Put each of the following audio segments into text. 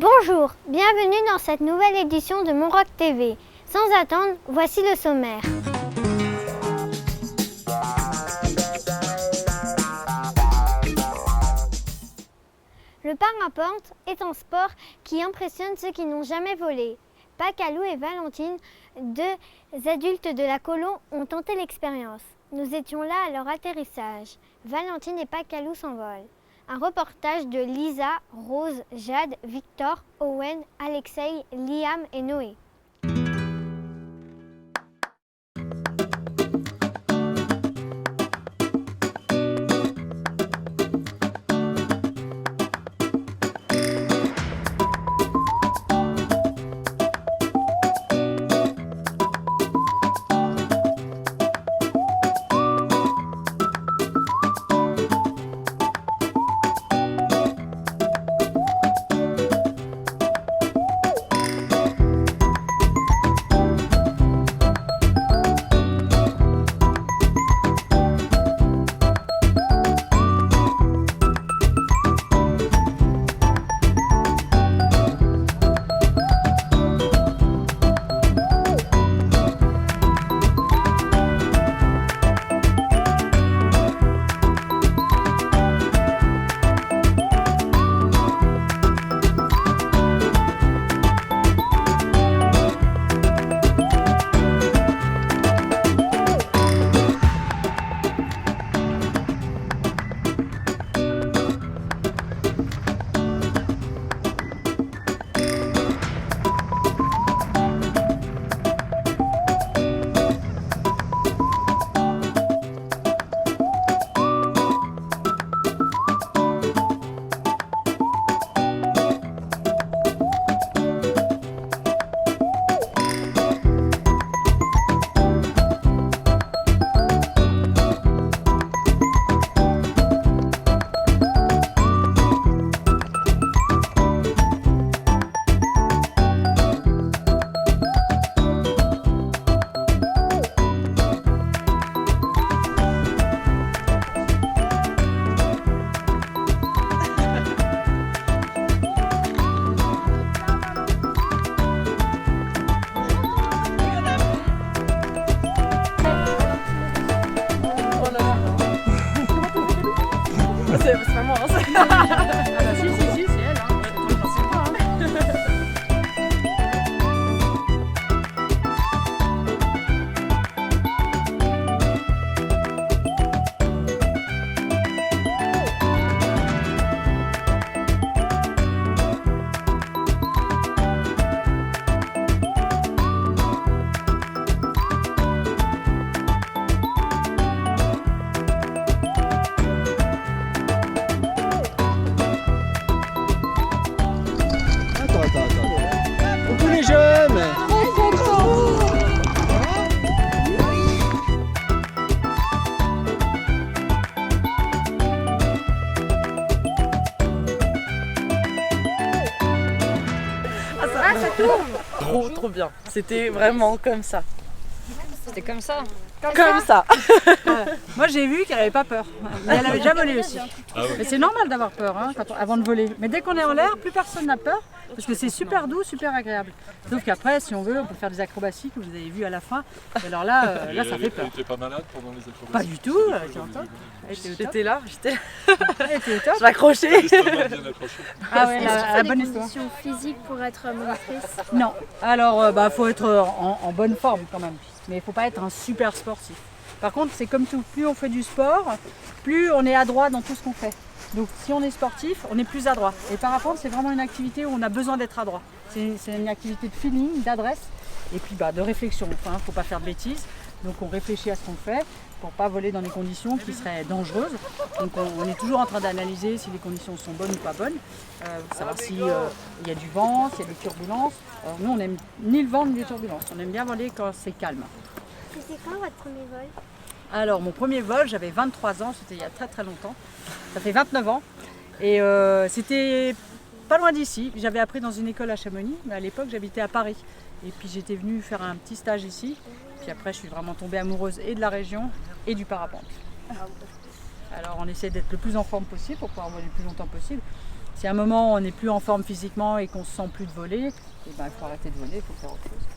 Bonjour, bienvenue dans cette nouvelle édition de Mon Rock TV. Sans attendre, voici le sommaire. Le parapente est un sport qui impressionne ceux qui n'ont jamais volé. Pacalou et Valentine, deux adultes de la colo, ont tenté l'expérience. Nous étions là à leur atterrissage. Valentine et Pacalou s'envolent. Un reportage de Lisa, Rose, Jade, Victor, Owen, Alexei, Liam et Noé. C'est pas moi, hein. Ah bah si, c'est elle, hein. C'est moi, hein. Coucou les jeunes. Ça tourne. Trop bien. C'était vraiment comme ça. C'était comme ça. Comme ça. Moi j'ai vu qu'elle n'avait pas peur, mais elle avait déjà volé aussi. Mais c'est normal d'avoir peur hein, avant de voler. Mais dès qu'on est en l'air, plus personne n'a peur parce que c'est super doux, super agréable. Sauf qu'après, si on veut, on peut faire des acrobaties que vous avez vu à la fin. Et alors là, ça fait peur. Tu n'étais pas malade pendant les acrobaties? Pas du tout, elle était au top. J'étais là, Elle était au top. je m'accrochais. Bien accroché. Ah ouais, Est-ce qu'il la faut bonne des histoire. conditions physiques pour être monitrice? Non, alors faut être en bonne forme quand même. Mais il ne faut pas être un super sportif. Par contre, c'est comme tout, plus on fait du sport, plus on est adroit dans tout ce qu'on fait. Donc si on est sportif, on est plus adroit. Et parapente, c'est vraiment une activité où on a besoin d'être adroit. C'est une activité de feeling, d'adresse et puis de réflexion. Enfin, il ne faut pas faire de bêtises. Donc on réfléchit à ce qu'on fait pour ne pas voler dans des conditions qui seraient dangereuses. Donc on est toujours en train d'analyser si les conditions sont bonnes ou pas bonnes, savoir s'il y a du vent, s'il y a des turbulences. Nous, on n'aime ni le vent ni les turbulences. On aime bien voler quand c'est calme. C'était quand votre premier vol? Alors mon premier vol, j'avais 23 ans, c'était il y a très très longtemps. Ça fait 29 ans. Et c'était pas loin d'ici. J'avais appris dans une école à Chamonix, mais à l'époque j'habitais à Paris. Et puis j'étais venue faire un petit stage ici. Puis après je suis vraiment tombée amoureuse et de la région et du parapente. Alors on essaie d'être le plus en forme possible pour pouvoir voler le plus longtemps possible. Si à un moment on n'est plus en forme physiquement et qu'on ne se sent plus de voler, il faut arrêter de voler, il faut faire autre chose.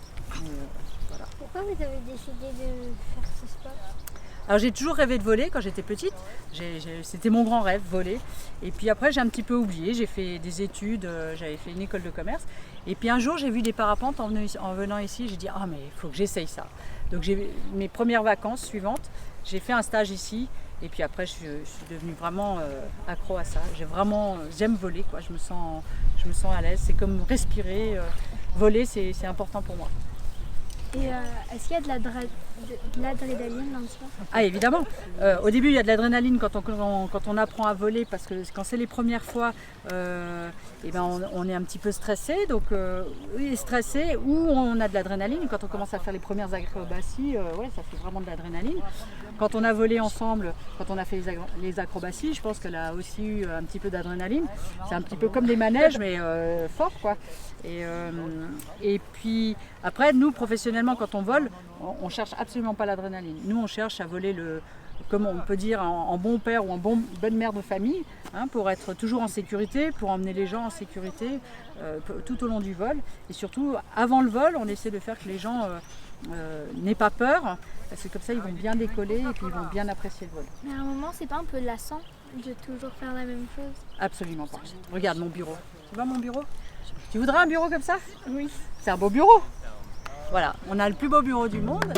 Voilà. Pourquoi vous avez décidé de faire ce sport? Alors j'ai toujours rêvé de voler quand j'étais petite, c'était mon grand rêve, voler. Et puis après j'ai un petit peu oublié, j'ai fait des études, j'avais fait une école de commerce. Et puis un jour j'ai vu des parapentes en venant ici, j'ai dit ah mais il faut que j'essaye ça. Donc mes premières vacances suivantes, j'ai fait un stage ici. Et puis après je suis devenue vraiment accro à ça. J'aime voler, quoi. Je me sens à l'aise, c'est comme respirer. Voler c'est important pour moi. Et est-ce qu'il y a de l'adrénaline dans le sport? Ah évidemment. Au début il y a de l'adrénaline quand on apprend à voler parce que quand c'est les premières fois, on est un petit peu stressé. Donc oui, stressé ou on a de l'adrénaline. Quand on commence à faire les premières acrobaties, ça fait vraiment de l'adrénaline. Quand on a volé ensemble, quand on a fait les acrobaties, je pense qu'elle a aussi eu un petit peu d'adrénaline. C'est un petit peu comme des manèges mais fort, quoi. Et puis après nous professionnellement quand on vole, on cherche absolument pas l'adrénaline. Nous on cherche à voler comme on peut dire en bon père ou en bonne mère de famille, pour être toujours en sécurité, pour emmener les gens en sécurité tout au long du vol. Et surtout avant le vol, on essaie de faire que les gens n'aient pas peur, parce que comme ça ils vont bien décoller et puis ils vont bien apprécier le vol. Mais à un moment, c'est pas un peu lassant de toujours faire la même chose? Absolument pas. Regarde mon bureau. Tu vois mon bureau? Tu voudrais un bureau comme ça? Oui. C'est un beau bureau. Voilà, on a le plus beau bureau du monde.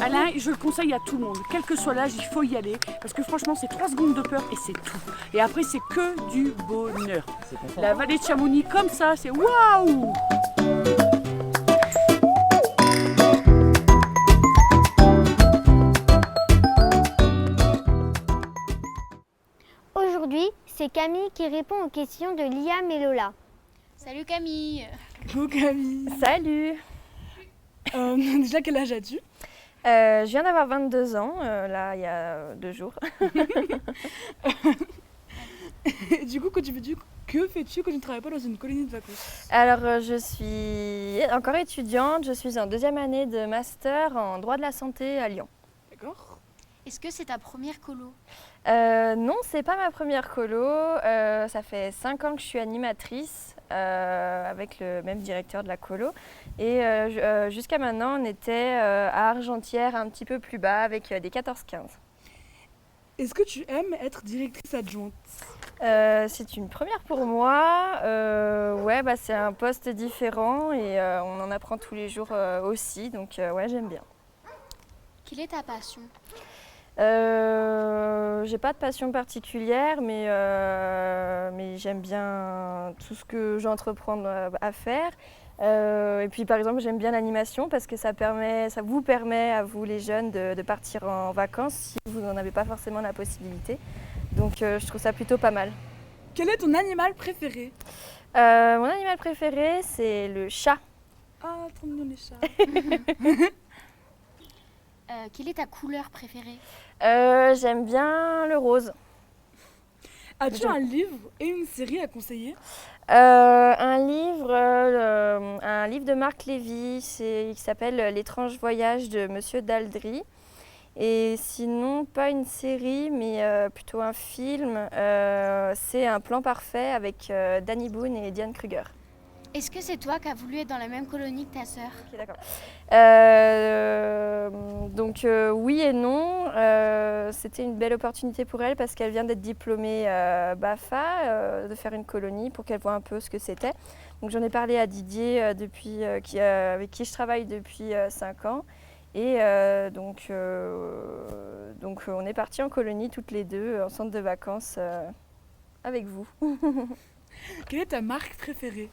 Alain, je le conseille à tout le monde, quel que soit l'âge, il faut y aller, parce que franchement c'est 3 secondes de peur et c'est tout. Et après c'est que du bonheur. La vallée de Chamonix comme ça, c'est waouh! Aujourd'hui, c'est Camille qui répond aux questions de Liam et Lola. Salut Camille. Coucou Camille. Salut. Déjà, quel âge as-tu? Je viens d'avoir 22 ans, là, il y a 2 jours. Et du coup, que fais-tu quand tu ne travailles pas dans une colonie de vacances? Alors, je suis encore étudiante, je suis en 2e année de master en droit de la santé à Lyon. D'accord. Est-ce que c'est ta première colo? Non, c'est pas ma première colo. Ça fait 5 ans que je suis animatrice avec le même directeur de la colo. Et jusqu'à maintenant, on était à Argentière, un petit peu plus bas, avec des 14-15. Est-ce que tu aimes être directrice adjointe? C'est une première pour moi. C'est un poste différent et on en apprend tous les jours aussi. Donc j'aime bien. Quelle est ta passion? J'ai pas de passion particulière, mais j'aime bien tout ce que j'entreprends à faire. Et puis par exemple, j'aime bien l'animation parce que ça vous permet à vous les jeunes de partir en vacances si vous n'en avez pas forcément la possibilité. Donc je trouve ça plutôt pas mal. Quel est ton animal préféré? Mon animal préféré, c'est le chat. Ah, trop mignon les chats. Quelle est ta couleur préférée? J'aime bien le rose. As-tu un livre et une série à conseiller? Un livre de Marc Lévy, qui s'appelle L'étrange voyage de Monsieur Daldry. Et sinon, pas une série, mais plutôt un film. C'est Un plan parfait avec Danny Boone et Diane Kruger. Est-ce que c'est toi qui as voulu être dans la même colonie que ta sœur? Ok, d'accord. Oui et non. C'était une belle opportunité pour elle parce qu'elle vient d'être diplômée BAFA, de faire une colonie pour qu'elle voit un peu ce que c'était. Donc j'en ai parlé à Didier avec qui je travaille depuis 5 ans. Et donc on est partis en colonie toutes les deux, en centre de vacances avec vous. Quelle est ta marque préférée?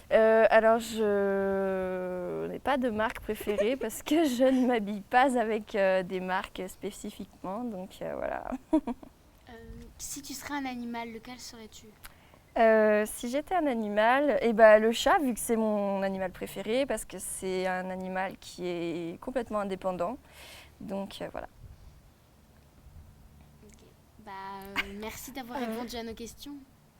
Alors je n'ai pas de marque préférée parce que je ne m'habille pas avec des marques spécifiquement, donc voilà. Si tu serais un animal, lequel serais-tu? Si j'étais un animal, le chat, vu que c'est mon animal préféré, parce que c'est un animal qui est complètement indépendant. Donc voilà. Okay. Merci d'avoir répondu à nos questions.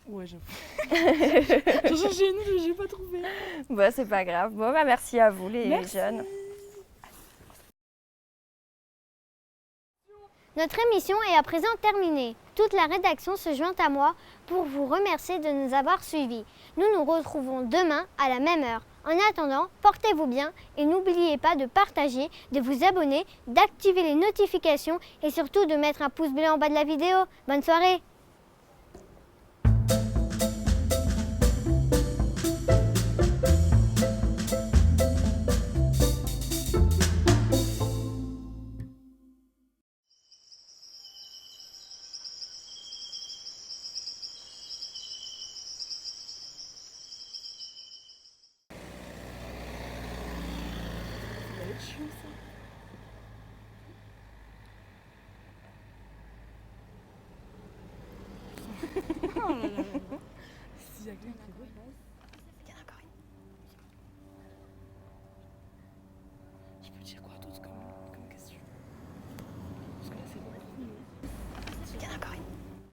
Ouais, j'avoue. J'ai cherché une, mais j'ai pas trouvé. Bah, c'est pas grave. Bon, bah, merci à vous, les Merci. jeunes. Notre émission est à présent terminée. Toute la rédaction se joint à moi pour vous remercier de nous avoir suivis. Nous nous retrouvons demain à la même heure. En attendant, portez-vous bien et n'oubliez pas de partager, de vous abonner, d'activer les notifications et surtout de mettre un pouce bleu en bas de la vidéo. Bonne soirée! Si Jacqueline qui voit. Je peux dire quoi?